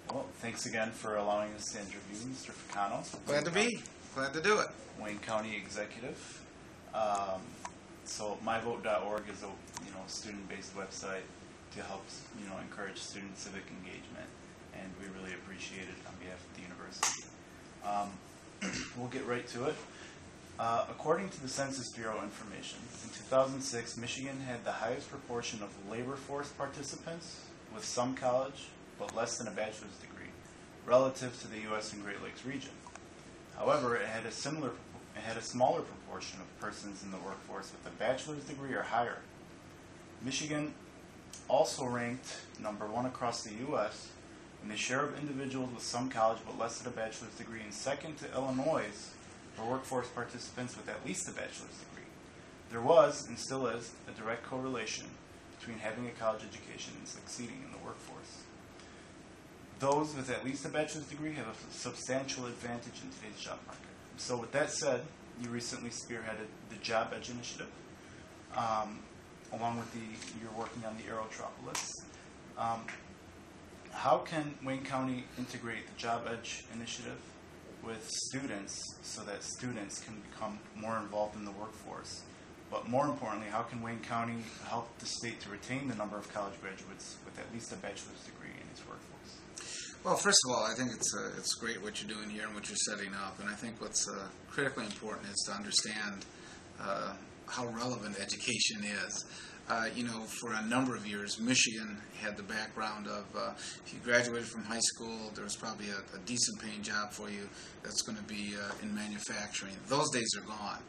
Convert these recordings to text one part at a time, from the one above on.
Well, thanks again for allowing us to interview Mr. Ficano. Glad to be. Glad to do it. Wayne County Executive. So myvote.org is a student-based website to help encourage student civic engagement, and we really appreciate it on behalf of the university. We'll get right to it. According to the Census Bureau information, in 2006, Michigan had the highest proportion of labor force participants with some college, but less than a bachelor's degree, relative to the U.S. and Great Lakes region. However, it had a smaller proportion of persons in the workforce with a bachelor's degree or higher. Michigan also ranked number 1 across the U.S. in the share of individuals with some college but less than a bachelor's degree, and second to Illinois for workforce participants with at least a bachelor's degree. There was, and still is, a direct correlation between having a college education and succeeding in the workforce. Those with at least a bachelor's degree have a substantial advantage in today's job market. So with that said, you recently spearheaded the Job Edge Initiative, along with you're working on the Aerotropolis. How can Wayne County integrate the Job Edge Initiative with students so that students can become more involved in the workforce? But more importantly, how can Wayne County help the state to retain the number of college graduates with at least a bachelor's degree in its workforce? Well, first of all, I think it's great what you're doing here and what you're setting up. And I think what's critically important is to understand how relevant education is. For a number of years, Michigan had the background of if you graduated from high school, there was probably a decent paying job for you that's going to be in manufacturing. Those days are gone.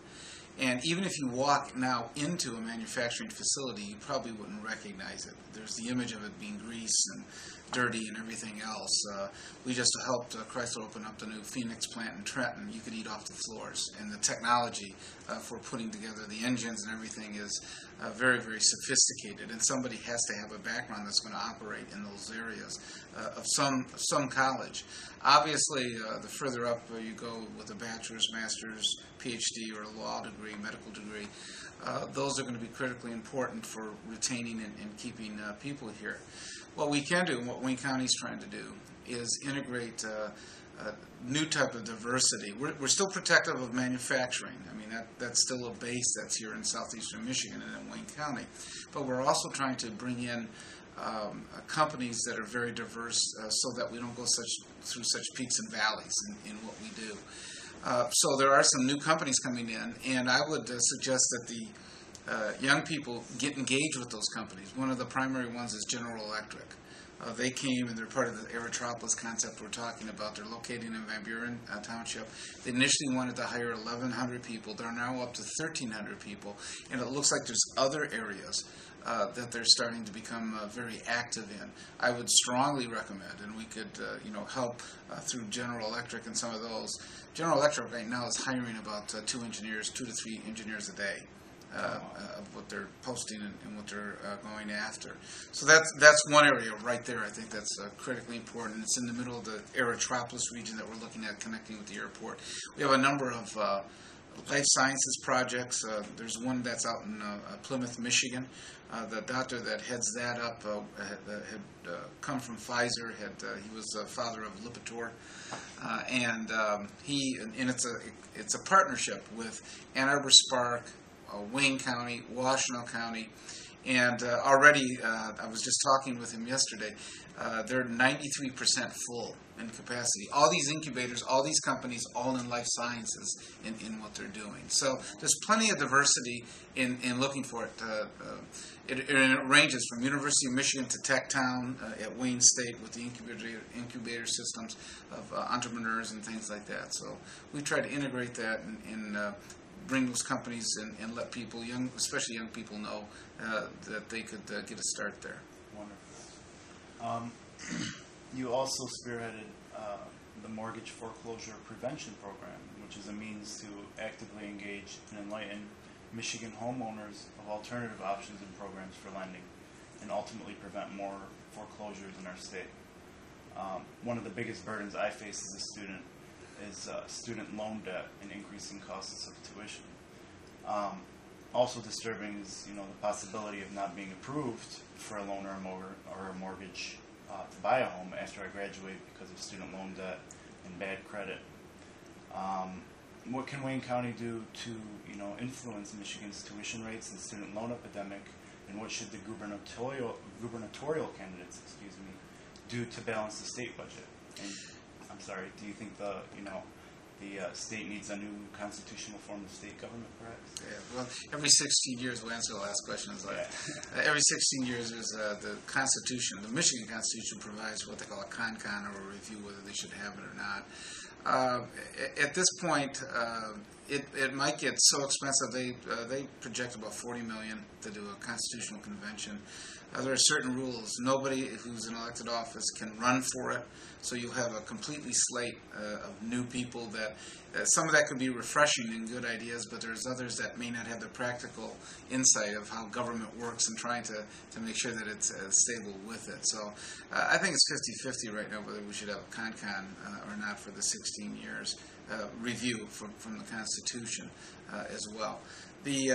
And even if you walk now into a manufacturing facility, you probably wouldn't recognize it. There's the image of it being grease and dirty and everything else. We just helped Chrysler open up the new Phoenix plant in Trenton. You could eat off the floors. And the technology for putting together the engines and everything is very, very sophisticated. And somebody has to have a background that's going to operate in those areas of some college. Obviously, the further up you go with a bachelor's, master's, PhD, or a law degree, medical degree, those are going to be critically important for retaining and keeping people here. What we can do, and what Wayne County is trying to do, is integrate a new type of diversity. We're still protective of manufacturing. I mean, that's still a base that's here in southeastern Michigan and in Wayne County. But we're also trying to bring in companies that are very diverse so that we don't go through such peaks and valleys in what we do. So there are some new companies coming in, and I would suggest that the young people get engaged with those companies. One of the primary ones is General Electric. They came and they're part of the Aerotropolis concept we're talking about. They're located in Van Buren Township. They initially wanted to hire 1,100 people. They're now up to 1,300 people, and it looks like there's other areas that they're starting to become very active in. I would strongly recommend, and we could help through General Electric and some of those. General Electric right now is hiring about 2 to 3 engineers a day. Of what they're posting and what they're going after. So that's one area right there. I think that's critically important. It's in the middle of the Aerotropolis region that we're looking at connecting with the airport. We have a number of life sciences projects. There's one that's out in Plymouth, Michigan. The doctor that heads that up had come from Pfizer. He was the father of Lipitor, and it's a partnership with Ann Arbor Spark, Wayne County, Washtenaw County, and already I was just talking with him yesterday. They're 93% full in capacity. All these incubators, all these companies, all in life sciences in what they're doing. So there's plenty of diversity in looking for it. It ranges from University of Michigan to Tech Town at Wayne State with the incubator systems of entrepreneurs and things like that. So we try to integrate that and bring those companies and let people, especially young people, know that they could get a start there. Wonderful. You also spearheaded the Mortgage Foreclosure Prevention Program, which is a means to actively engage and enlighten Michigan homeowners of alternative options and programs for lending, and ultimately prevent more foreclosures in our state. One of the biggest burdens I face as a student is student loan debt and increasing costs of tuition. Also disturbing is the possibility of not being approved for a loan or a mortgage to buy a home after I graduate because of student loan debt and bad credit. What can Wayne County do to influence Michigan's tuition rates and student loan epidemic, and what should the gubernatorial candidates, do to balance the state budget? And I'm sorry, do you think the state needs a new constitutional form of state government, perhaps? Yeah, well, every 16 years, we'll answer the last question. Every 16 years, there's the Constitution. The Michigan Constitution provides what they call a con-con, or a review whether they should have it or not. At this point, it might get so expensive. They project about $40 million to do a constitutional convention. There are certain rules. Nobody who's in elected office can run for it, so you'll have a completely slate of new people. That some of that could be refreshing and good ideas, but there's others that may not have the practical insight of how government works and trying to make sure that it's stable with it. So I think it's 50-50 right now whether we should have a con-con or not for the 16 years review from the Constitution as well. The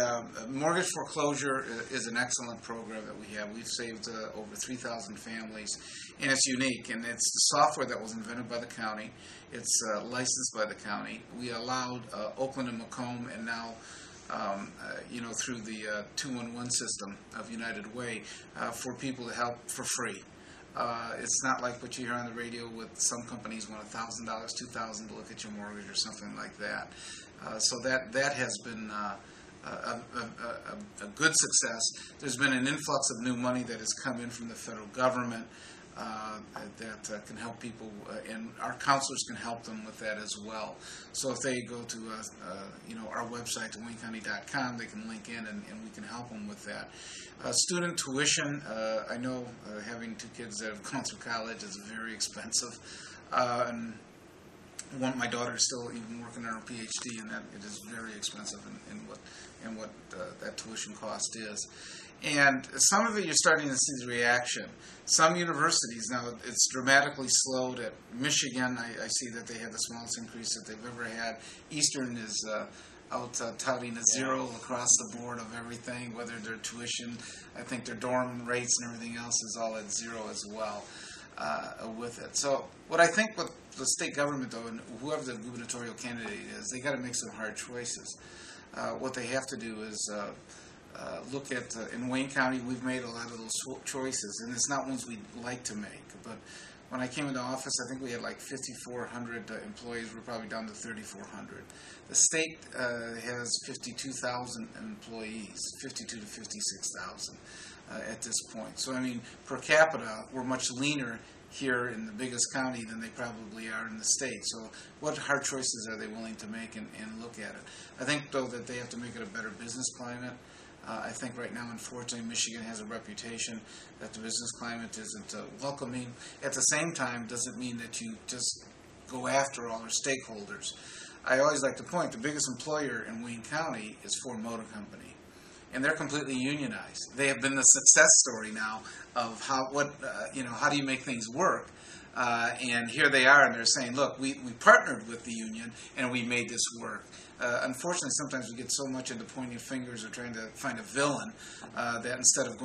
mortgage foreclosure is an excellent program that we have. We've saved over 3,000 families, and it's unique. And it's the software that was invented by the county. It's licensed by the county. We allowed Oakland and Macomb, and now through the 211 system of United Way, for people to help for free. It's not like what you hear on the radio with some companies want $1,000, $2,000 to look at your mortgage or something like that. So that has been a good success. There's been an influx of new money that has come in from the federal government that can help people, and our counselors can help them with that as well. So if they go to our website, waynecounty.com, they can link in, and we can help them with that. Student tuition, I know having two kids that have gone through college is very expensive. And my daughter is still even working on her PhD, and that it is very expensive in what that tuition cost is. And some of it you're starting to see the reaction. Some universities, now it's dramatically slowed. At Michigan, I see that they had the smallest increase that they've ever had. Eastern is out touting a zero across the board of everything, whether their tuition, I think their dorm rates and everything else is all at zero as well with it. So what I think with the state government, though, and whoever the gubernatorial candidate is, they got to make some hard choices. What they have to do is look at, in Wayne County, we've made a lot of those choices, and it's not ones we'd like to make. But when I came into office, I think we had like 5,400 employees. We're probably down to 3,400. The state has 52,000 employees, 52 to 56,000 at this point. So, I mean, per capita, we're much leaner here in the biggest county than they probably are in the state. So what hard choices are they willing to make and look at it? I think, though, that they have to make it a better business climate. I think right now, unfortunately, Michigan has a reputation that the business climate isn't welcoming. At the same time, doesn't mean that you just go after all our stakeholders. I always like to point, the biggest employer in Wayne County is Ford Motor Company, and they're completely unionized. They have been the success story now of how do you make things work? And here they are, and they're saying, look, we partnered with the union, and we made this work. Unfortunately, sometimes we get so much into pointing fingers or trying to find a villain that instead of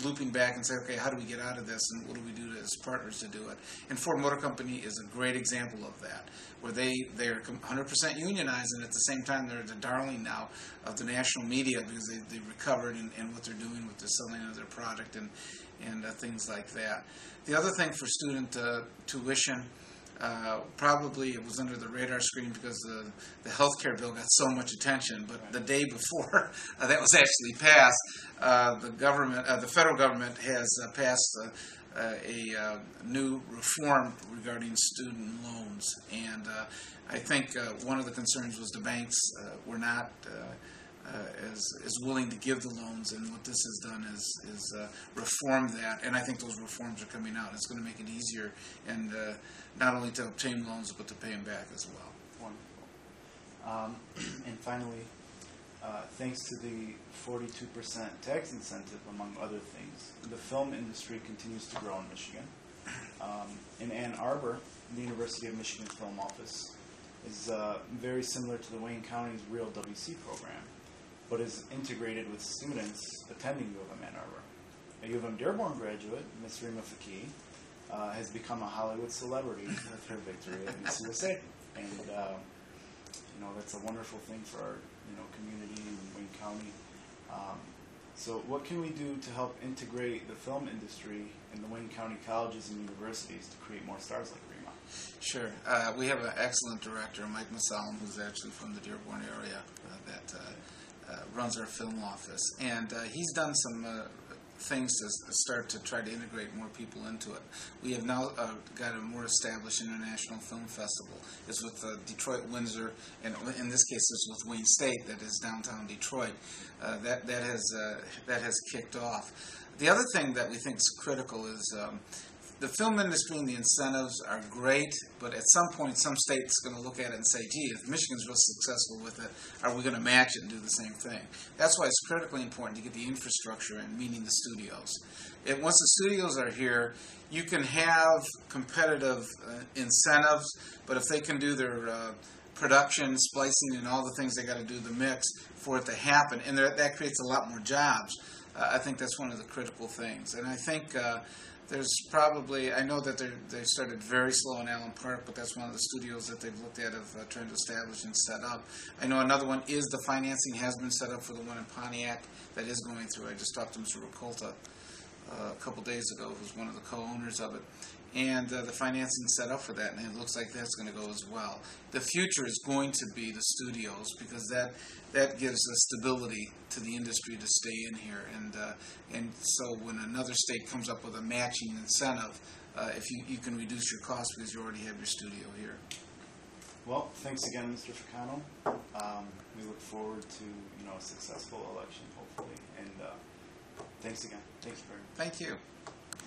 looping back and say, okay, how do we get out of this, and what do we do as partners to do it? And Ford Motor Company is a great example of that, where they're 100% unionized, and at the same time they're the darling now of the national media because they recovered and what they're doing with the selling of their product and things like that. The other thing for student tuition, probably it was under the radar screen because the health care bill got so much attention, but the day before that was actually passed, the federal government has passed a new reform regarding student loans, and I think one of the concerns was the banks were not is willing to give the loans, and what this has done is reform that, and I think those reforms are coming out. It's going to make it easier, and not only to obtain loans, but to pay them back as well. Wonderful. And finally, thanks to the 42% tax incentive, among other things, the film industry continues to grow in Michigan. In Ann Arbor, the University of Michigan Film Office is very similar to the Wayne County's Real WC program, but is integrated with students attending U of M Ann Arbor. A U of M Dearborn graduate, Ms. Rima Faki, has become a Hollywood celebrity with her victory at Miss USA, and that's a wonderful thing for our community in Wayne County. So what can we do to help integrate the film industry in the Wayne County colleges and universities to create more stars like Rima? Sure. We have an excellent director, Mike Masalam, who's actually from the Dearborn area, that runs our film office. And he's done some things to start to try to integrate more people into it. We have now got a more established international film festival. It's with Detroit, Windsor, and in this case it's with Wayne State, that is downtown Detroit. That has kicked off. The other thing that we think is critical is the film industry and the incentives are great, but at some point some state's going to look at it and say, gee, if Michigan's real successful with it, are we going to match it and do the same thing? That's why it's critically important to get the infrastructure in, meaning the studios. Once the studios are here, you can have competitive incentives, but if they can do their production, splicing, and all the things they got to do, the mix, for it to happen, and that creates a lot more jobs, I think that's one of the critical things. And I think there's probably, I know that they started very slow in Allen Park, but that's one of the studios that they've looked at of trying to establish and set up. I know another one is the financing has been set up for the one in Pontiac that is going through. I just talked to Mr. Ricolta a couple days ago, who's one of the co-owners of it. And the financing set up for that, and it looks like that's going to go as well. The future is going to be the studios, because that gives a stability to the industry to stay in here. And so when another state comes up with a matching incentive, if you can reduce your costs because you already have your studio here. Well, thanks again, Mr. Ficano. We look forward to a successful election, hopefully. And thanks again. Thanks, Barry. Thank you.